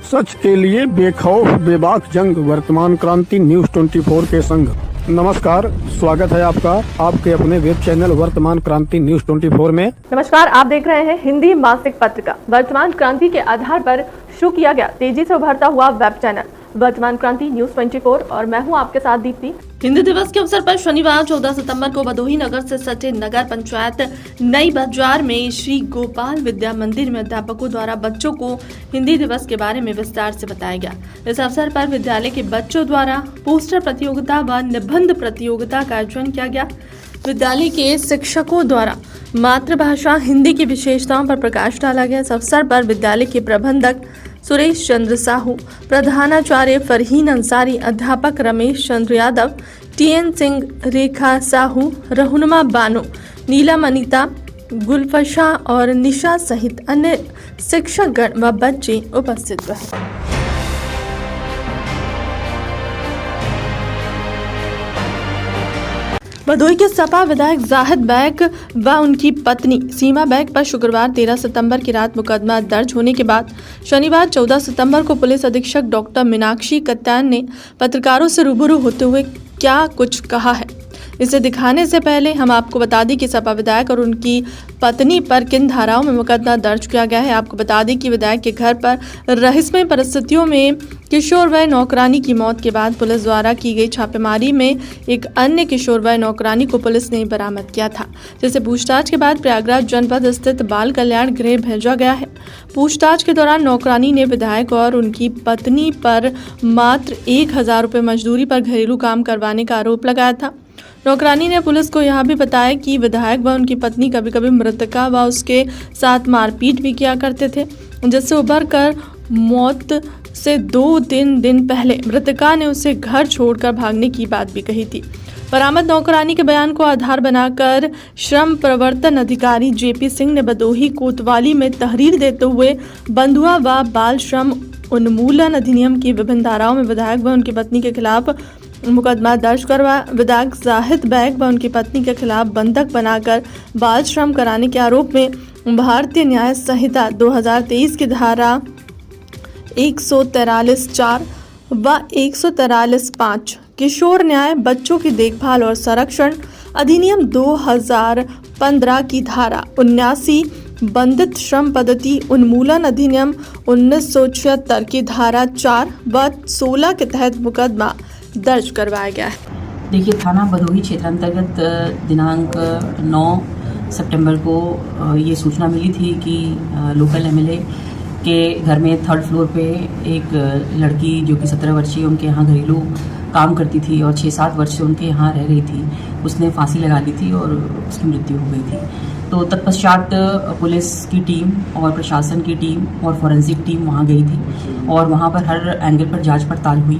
सच के लिए बेखौफ बेबाक जंग, वर्तमान क्रांति न्यूज 24 के संग। नमस्कार, स्वागत है आपका आपके अपने वेब चैनल वर्तमान क्रांति न्यूज 24 में। नमस्कार, आप देख रहे हैं हिंदी मासिक पत्रिका वर्तमान क्रांति के आधार पर शुरू किया गया तेजी से उभरता हुआ वेब चैनल वर्तमान क्रांति न्यूज 24 और मैं हूं आपके साथ दीप्ति। हिंदी दिवस के अवसर पर शनिवार 14 सितंबर को भदोही नगर से सटे नगर पंचायत नई बाजार में श्री गोपाल विद्या मंदिर में अध्यापकों द्वारा बच्चों को हिंदी दिवस के बारे में विस्तार से बताया गया। इस अवसर पर विद्यालय के बच्चों द्वारा पोस्टर प्रतियोगिता व निबंध प्रतियोगिता का आयोजन किया गया। विद्यालय के शिक्षकों द्वारा मातृभाषा हिंदी की विशेषताओं पर प्रकाश डाला गया। इस अवसर पर विद्यालय के प्रबंधक सुरेश चंद्र साहू, प्रधानाचार्य फरहीन अंसारी, अध्यापक रमेश चंद्र यादव, टीएन सिंह, रेखा साहू, रहुनमा बानो, नीलम अनीता, गुलफशा और निशा सहित अन्य शिक्षकगण व बच्चे उपस्थित रहे। भदोही के सपा विधायक जाहिद बैग व उनकी पत्नी सीमा बैग पर शुक्रवार 13 सितंबर की रात मुकदमा दर्ज होने के बाद शनिवार 14 सितंबर को पुलिस अधीक्षक डॉक्टर मीनाक्षी कत्यान ने पत्रकारों से रूबरू होते हुए क्या कुछ कहा है। इसे दिखाने से पहले हम आपको बता दें कि सपा विधायक और उनकी पत्नी पर किन धाराओं में मुकदमा दर्ज किया गया है। आपको बता दें कि विधायक के घर पर रहस्यमय परिस्थितियों में किशोर वय नौकरानी की मौत के बाद पुलिस द्वारा की गई छापेमारी में एक अन्य किशोर वय नौकरानी को पुलिस ने बरामद किया था, जिसे पूछताछ के बाद प्रयागराज जनपद स्थित बाल कल्याण गृह भेजा गया है। पूछताछ के दौरान नौकरानी ने विधायक और उनकी पत्नी पर मात्र 1000 रुपये मजदूरी पर घरेलू काम करवाने का आरोप लगाया था। नौकरानी ने पुलिस को यह भी बताया कि विधायक व उनकी पत्नी कभी कभी मृतका व उसके साथ मारपीट भी किया करते थे, जिससे उभर कर मौत से 2-3 दिन पहले मृतका ने उसे घर छोड़कर भागने की बात भी कही थी। बरामद नौकरानी के बयान को आधार बनाकर श्रम प्रवर्तन अधिकारी जेपी सिंह ने भदोही कोतवाली में तहरीर देते हुए बंधुआ व बाल श्रम उन्मूलन अधिनियम की विभिन्न धाराओं में विधायक व उनकी पत्नी के खिलाफ मुकदमा दर्ज करवाया। विधायक जाहिद बैग व उनकी पत्नी के खिलाफ बंधक बनाकर बाल श्रम कराने के आरोप में भारतीय न्याय संहिता 2023 की धारा 143(4) व 143(5) किशोर न्याय, बच्चों की देखभाल और संरक्षण अधिनियम 2015 की धारा 79, बंधित श्रम पद्धति उन्मूलन अधिनियम 1976 की धारा 4 व 16 के तहत मुकदमा दर्ज करवाया गया है। देखिए, थाना भदोही क्षेत्र अंतर्गत दिनांक 9 सितंबर को ये सूचना मिली थी कि लोकल एमएलए के घर में 3rd फ्लोर पे एक लड़की जो कि 17 वर्षीय उनके यहाँ घरेलू काम करती थी और 6-7 वर्ष से उनके यहाँ रह रही थी, उसने फांसी लगा ली थी और उसकी मृत्यु हो गई थी। तो तत्पश्चात पुलिस की टीम और प्रशासन की टीम और फॉरेंसिक टीम वहाँ गई थी और वहाँ पर हर एंगल पर जांच पड़ताल हुई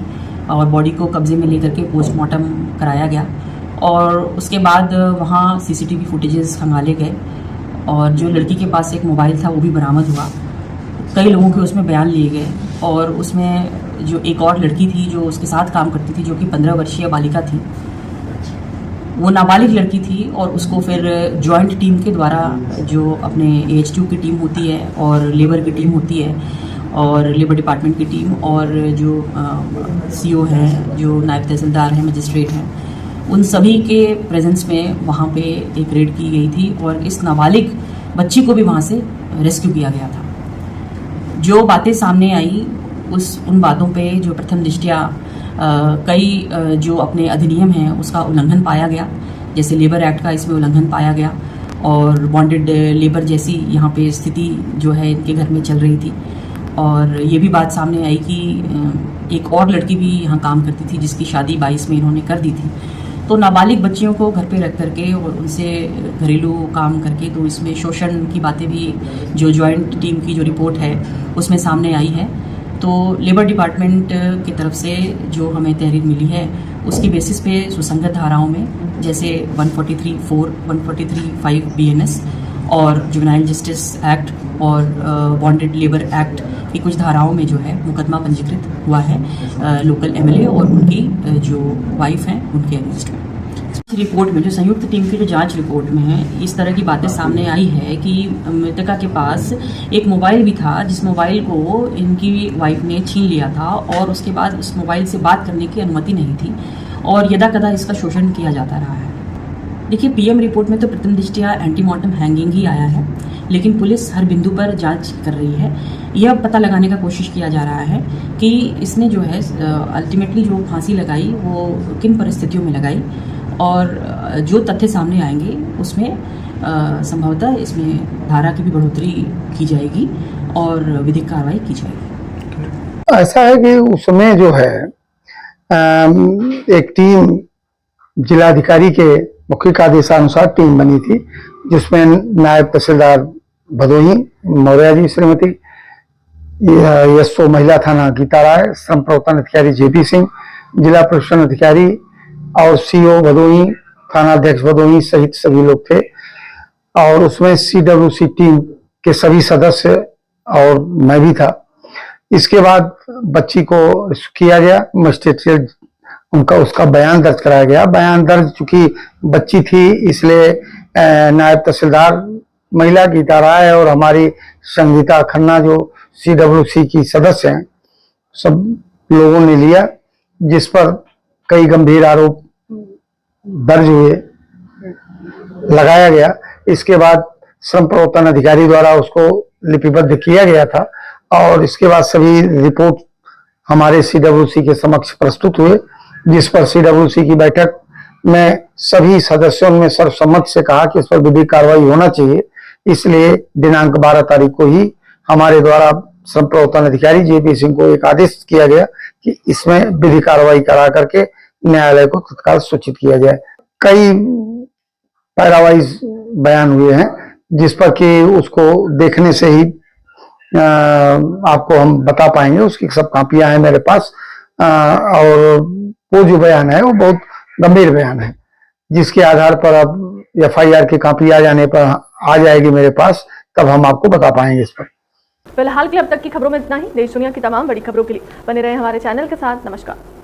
और बॉडी को कब्जे में लेकर के पोस्टमार्टम कराया गया और उसके बाद वहाँ सीसीटीवी फुटेजेस खंगाले गए और जो लड़की के पास एक मोबाइल था वो भी बरामद हुआ। कई लोगों के उसमें बयान लिए गए और उसमें जो एक और लड़की थी जो उसके साथ काम करती थी, जो कि 15 वर्षीय बालिका थी, वो नाबालिग लड़की थी और उसको फिर जॉइंट टीम के द्वारा जो अपने AHQ की टीम होती है और लेबर की टीम होती है और लेबर डिपार्टमेंट की टीम और जो CO हैं, जो नायब तहसीलदार हैं, मजिस्ट्रेट हैं, उन सभी के प्रेजेंस में वहाँ पे एक रेड की गई थी और इस नाबालिग बच्ची को भी वहाँ से रेस्क्यू किया गया था। जो बातें सामने आई उन बातों पे जो प्रथम दृष्टया कई जो अपने अधिनियम हैं उसका उल्लंघन पाया गया, जैसे लेबर एक्ट का इसमें उल्लंघन पाया गया और बॉन्डेड लेबर जैसी यहाँ पे स्थिति जो है इनके घर में चल रही थी। और ये भी बात सामने आई कि एक और लड़की भी यहाँ काम करती थी जिसकी शादी 22 में इन्होंने कर दी थी। तो नाबालिग बच्चियों को घर पे रख करके और उनसे घरेलू काम करके, तो इसमें शोषण की बातें भी जो जॉइंट टीम की जो रिपोर्ट है उसमें सामने आई है। तो लेबर डिपार्टमेंट की तरफ से जो हमें तहरीर मिली है उसकी बेसिस पे सुसंगत धाराओं में जैसे 143(4), 143(5) BNS और जुवेनाइल जस्टिस एक्ट और बॉन्डेड लेबर एक्ट की कुछ धाराओं में जो है मुकदमा पंजीकृत हुआ है लोकल एमएलए और उनकी जो वाइफ हैं उनके अगेंस्ट में। रिपोर्ट में जो संयुक्त टीम की जो जांच रिपोर्ट में है, इस तरह की बातें सामने आई है कि मृतका के पास एक मोबाइल भी था, जिस मोबाइल को इनकी वाइफ ने छीन लिया था और उसके बाद उस मोबाइल से बात करने की अनुमति नहीं थी और यदाकदा इसका शोषण किया जाता रहा है। देखिए, पीएम रिपोर्ट में तो प्रथम दृष्टया एंटीमॉर्टम हैंगिंग ही आया है, लेकिन पुलिस हर बिंदु पर जांच कर रही है। यह पता लगाने का कोशिश किया जा रहा है कि इसने जो है अल्टीमेटली जो फांसी लगाई वो किन परिस्थितियों में लगाई और जो तथ्य सामने आएंगे उसमें संभवतः इसमें धारा की भी बढ़ोतरी की जाएगी और विधिक कार्रवाई की जाएगी। ऐसा है कि उसमें जो है एक टीम जिलाधिकारी के मौखिक आदेशानुसार टीम बनी थी, जिसमें नायब तहसीलदार भदोही मौर्य जी, श्रीमती यशो महिला थाना गीता राय, श्रम प्रवर्तन अधिकारी जेपी सिंह, जिला प्रशासन अधिकारी और सीओ भदोही, थाना अध्यक्ष भदोही सहित सभी लोग थे। और उसमें CWC टीम के सभी सदस्य और मैं भी था। इसके बाद बच्ची को किया गया, मजिस्ट्रेट उसका बयान दर्ज कराया गया। बयान दर्ज चूंकि बच्ची थी इसलिए नायब तहसीलदार महिला गीता राय और हमारी संगीता खन्ना जो CWC की सदस्य हैं, सब लोगों ने लिया, जिस पर कई गंभीर आरोप दर्ज हुए, लगाया गया। इसके बाद श्रम प्रवर्तन अधिकारी द्वारा उसको लिपिबद्ध किया गया था और इसके बाद सभी रिपोर्ट हमारे CWC के समक्ष प्रस्तुत हुए, जिस पर CWC की बैठक में सभी सदस्यों ने सर्वसम्मत से कहा कि इस पर विधिक कार्रवाई होना चाहिए। इसलिए दिनांक 12 तारीख को ही हमारे द्वारा श्रम प्रवर्तन अधिकारी जेपी सिंह को एक आदेश किया गया कि इसमें विधिक कार्रवाई करा करके न्यायालय को तत्काल सूचित किया जाए। कई पैरावाइज बयान हुए हैं, जिस पर कि उसको देखने से ही आपको हम बता पाएंगे। उसकी सब कॉपियां हैं मेरे पास और वो जो बयान है वो बहुत गंभीर बयान है, जिसके आधार पर अब FIR की कॉपी आ जाने पर आ जाएगी मेरे पास, तब हम आपको बता पाएंगे इस पर। फिलहाल के लिए अब तक की खबरों में इतना ही। देश दुनिया की तमाम बड़ी खबरों के लिए बने रहे हमारे चैनल के साथ। नमस्कार।